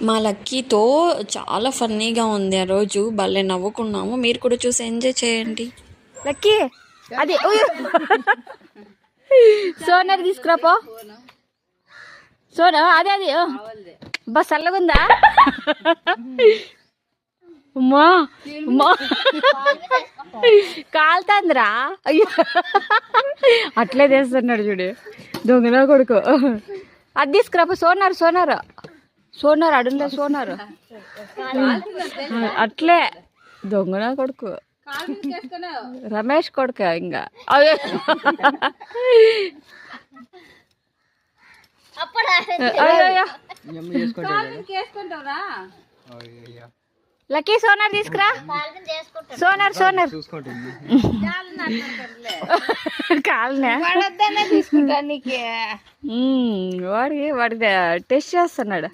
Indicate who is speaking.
Speaker 1: మా లక్కీతో చాలా ఫన్నీగా ఉంది ఆ రోజు, భలే నవ్వుకున్నాము. మీరు కూడా చూసి ఎంజాయ్ చేయండి.
Speaker 2: లక్కీ అది సోనర్ తీసుకురాపో. సోనా అదే అది బస్ చల్లగుందా? అమ్మా అమ్మా కాలుతాందిరా. అయ్యో అట్లే చేస్తున్నాడు చూడు దొంగన కొడుకు. అది తీసుకురాపో. సోనారు సోనారు సోనారు అడుగులే సోనారు అట్లే దొంగన కొడుకు రమేష్ కొడుక ఇంకా. లక్కీ సోనార్ తీసుకురా. సోనార్ సోనార్ కాలనే వాడి టెస్ట్ చేస్తున్నాడు.